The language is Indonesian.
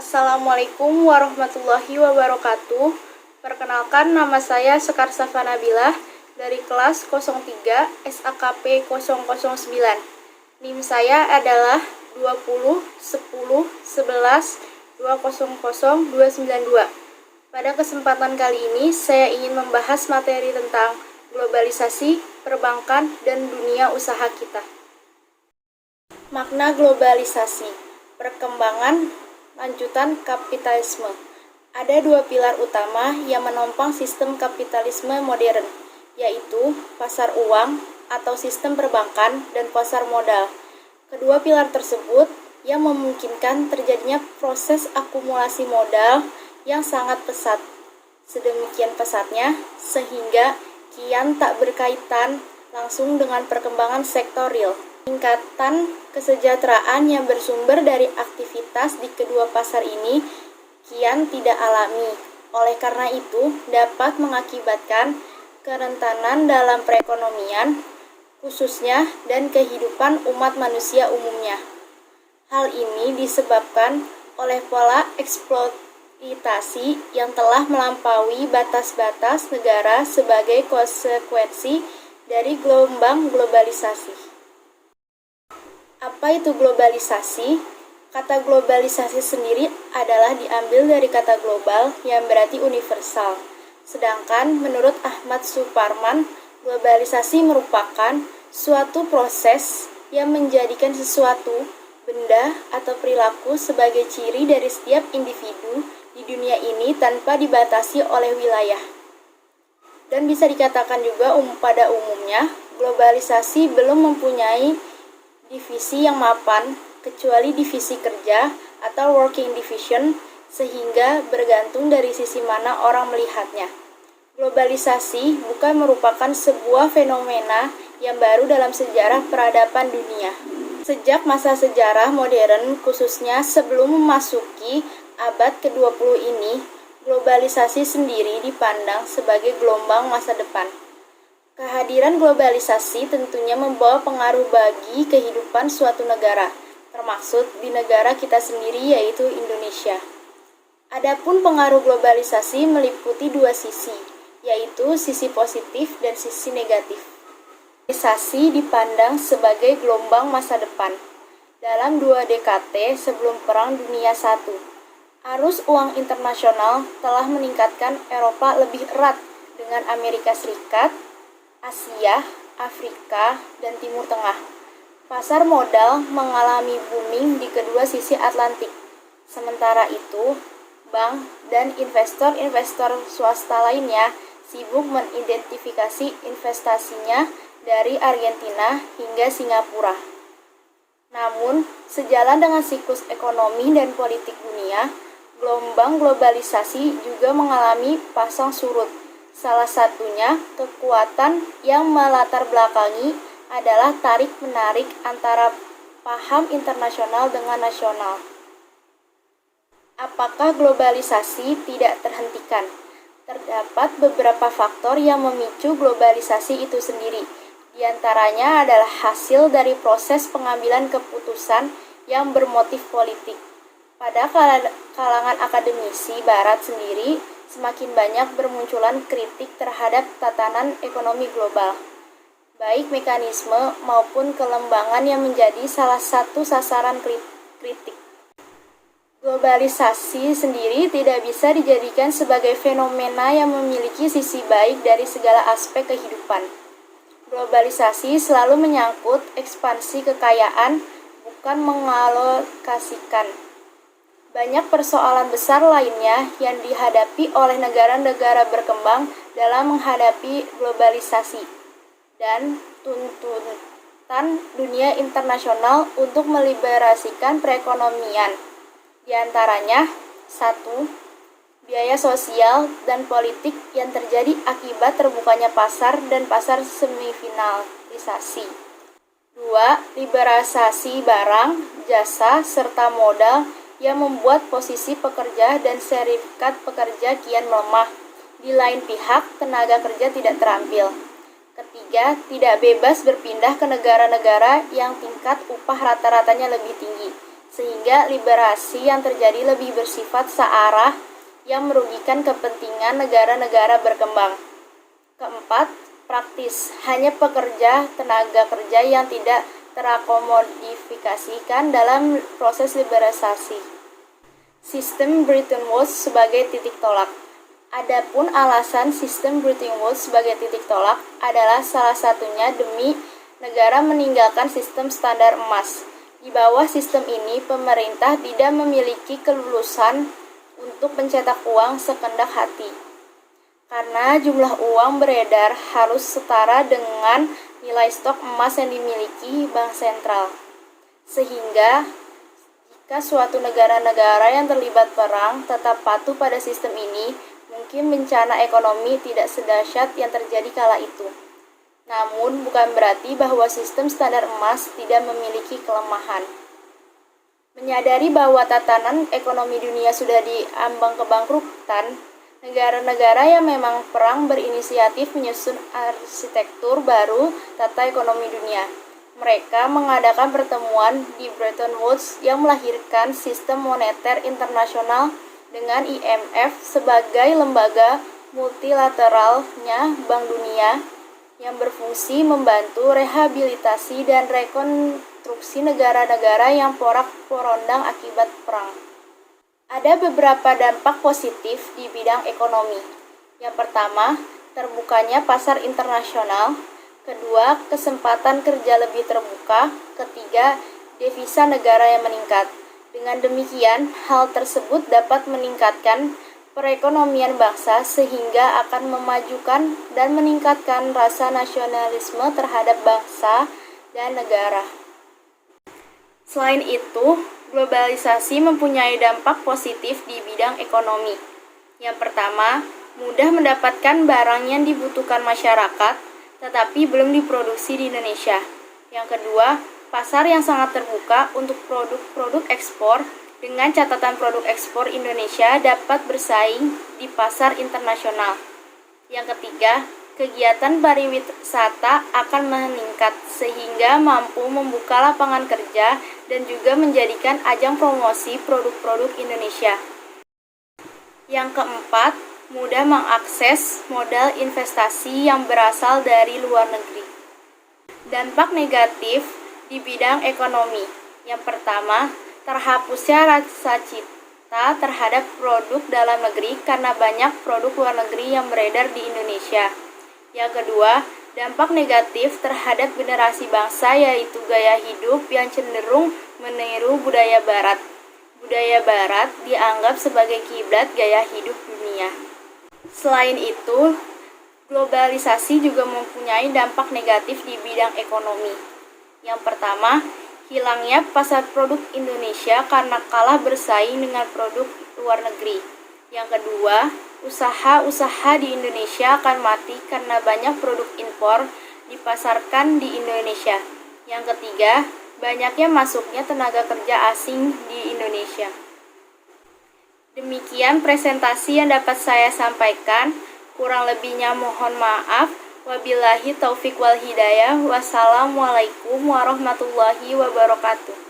Assalamualaikum warahmatullahi wabarakatuh. Perkenalkan, nama saya Sekar Safa Nabilah dari kelas 03 SAKP 009. NIM saya adalah 20 10 11 200 292. Pada kesempatan kali ini, saya ingin membahas materi tentang globalisasi, perbankan, dan dunia usaha kita. Makna globalisasi, perkembangan lanjutan kapitalisme. Ada dua pilar utama yang menopang sistem kapitalisme modern, yaitu pasar uang atau sistem perbankan dan pasar modal. Kedua pilar tersebut yang memungkinkan terjadinya proses akumulasi modal yang sangat pesat. Sedemikian pesatnya sehingga kian tak berkaitan langsung dengan perkembangan sektor real. Tingkatan kesejahteraan yang bersumber dari aktivitas di kedua pasar ini kian tidak alami. Oleh karena itu, dapat mengakibatkan kerentanan dalam perekonomian, khususnya dan kehidupan umat manusia umumnya. Hal ini disebabkan oleh pola eksploitasi yang telah melampaui batas-batas negara sebagai konsekuensi dari gelombang globalisasi. Apa itu globalisasi? Kata globalisasi sendiri adalah diambil dari kata global yang berarti universal. Sedangkan menurut Ahmad Suparman, globalisasi merupakan suatu proses yang menjadikan sesuatu, benda, atau perilaku sebagai ciri dari setiap individu di dunia ini tanpa dibatasi oleh wilayah. Dan bisa dikatakan juga pada umumnya, globalisasi belum mempunyai divisi yang mapan, kecuali divisi kerja atau working division, sehingga bergantung dari sisi mana orang melihatnya. Globalisasi bukan merupakan sebuah fenomena yang baru dalam sejarah peradaban dunia. Sejak masa sejarah modern, khususnya sebelum memasuki abad ke-20 ini, globalisasi sendiri dipandang sebagai gelombang masa depan. Kehadiran globalisasi tentunya membawa pengaruh bagi kehidupan suatu negara, termasuk di negara kita sendiri yaitu Indonesia. Adapun pengaruh globalisasi meliputi dua sisi, yaitu sisi positif dan sisi negatif. Globalisasi dipandang sebagai gelombang masa depan. Dalam 2 dekade sebelum Perang Dunia I, arus uang internasional telah meningkatkan Eropa lebih erat dengan Amerika Serikat, Asia, Afrika, dan Timur Tengah. Pasar modal mengalami booming di kedua sisi Atlantik. Sementara itu, bank dan investor-investor swasta lainnya sibuk mengidentifikasi investasinya dari Argentina hingga Singapura. Namun, sejalan dengan siklus ekonomi dan politik dunia, gelombang globalisasi juga mengalami pasang surut. Salah satunya, kekuatan yang melatar belakangi adalah tarik-menarik antara paham internasional dengan nasional. Apakah globalisasi tidak terhentikan? Terdapat beberapa faktor yang memicu globalisasi itu sendiri. Di antaranya adalah hasil dari proses pengambilan keputusan yang bermotif politik. Pada kalangan akademisi Barat sendiri, semakin banyak bermunculan kritik terhadap tatanan ekonomi global, baik mekanisme maupun kelembangan yang menjadi salah satu sasaran kritik. Globalisasi sendiri tidak bisa dijadikan sebagai fenomena yang memiliki sisi baik dari segala aspek kehidupan. Globalisasi selalu menyangkut ekspansi kekayaan, bukan mengalokasikan. Banyak persoalan besar lainnya yang dihadapi oleh negara-negara berkembang dalam menghadapi globalisasi dan tuntutan dunia internasional untuk meliberasikan perekonomian. Di antaranya, 1. Biaya sosial dan politik yang terjadi akibat terbukanya pasar dan pasar semifinalisasi. 2. Liberalisasi barang, jasa, serta modal yang membuat posisi pekerja dan serikat pekerja kian melemah. Di lain pihak, tenaga kerja tidak terampil. Ketiga, tidak bebas berpindah ke negara-negara yang tingkat upah rata-ratanya lebih tinggi, sehingga liberasi yang terjadi lebih bersifat searah yang merugikan kepentingan negara-negara berkembang. Keempat, praktis, hanya pekerja tenaga kerja yang tidak terakomodifikasikan dalam proses liberalisasi. Sistem Bretton Woods sebagai titik tolak. Adapun alasan sistem Bretton Woods sebagai titik tolak adalah salah satunya demi negara meninggalkan sistem standar emas. Di bawah sistem ini, pemerintah tidak memiliki kelulusan untuk mencetak uang sekendak hati. Karena jumlah uang beredar harus setara dengan nilai stok emas yang dimiliki bank sentral. Sehingga, jika suatu negara-negara yang terlibat perang tetap patuh pada sistem ini, mungkin bencana ekonomi tidak sedahsyat yang terjadi kala itu. Namun, bukan berarti bahwa sistem standar emas tidak memiliki kelemahan. Menyadari bahwa tatanan ekonomi dunia sudah diambang kebangkrutan, negara-negara yang memang perang berinisiatif menyusun arsitektur baru tata ekonomi dunia. Mereka mengadakan pertemuan di Bretton Woods yang melahirkan sistem moneter internasional dengan IMF sebagai lembaga multilateralnya Bank Dunia yang berfungsi membantu rehabilitasi dan rekonstruksi negara-negara yang porak-porondang akibat perang. Ada beberapa dampak positif di bidang ekonomi. Yang pertama, terbukanya pasar internasional. Kedua, kesempatan kerja lebih terbuka. Ketiga, devisa negara yang meningkat. Dengan demikian, hal tersebut dapat meningkatkan perekonomian bangsa sehingga akan memajukan dan meningkatkan rasa nasionalisme terhadap bangsa dan negara. Selain itu, globalisasi mempunyai dampak positif di bidang ekonomi. Yang pertama, mudah mendapatkan barang yang dibutuhkan masyarakat, tetapi belum diproduksi di Indonesia. Yang kedua, pasar yang sangat terbuka untuk produk-produk ekspor, dengan catatan produk ekspor Indonesia dapat bersaing di pasar internasional. Yang ketiga, kegiatan pariwisata akan meningkat sehingga mampu membuka lapangan kerja dan juga menjadikan ajang promosi produk-produk Indonesia. Yang keempat, mudah mengakses modal investasi yang berasal dari luar negeri. Dampak negatif di bidang ekonomi. Yang pertama, terhapusnya rasa cinta terhadap produk dalam negeri karena banyak produk luar negeri yang beredar di Indonesia. Yang kedua, dampak negatif terhadap generasi bangsa yaitu gaya hidup yang cenderung meniru budaya barat. Budaya barat dianggap sebagai kiblat gaya hidup dunia. Selain itu, globalisasi juga mempunyai dampak negatif di bidang ekonomi. Yang pertama, hilangnya pasar produk Indonesia karena kalah bersaing dengan produk luar negeri. Yang kedua, usaha-usaha di Indonesia akan mati karena banyak produk impor dipasarkan di Indonesia. Yang ketiga, banyaknya masuknya tenaga kerja asing di Indonesia. Demikian presentasi yang dapat saya sampaikan. Kurang lebihnya mohon maaf. Wabillahi taufik wal hidayah. Wassalamualaikum warahmatullahi wabarakatuh.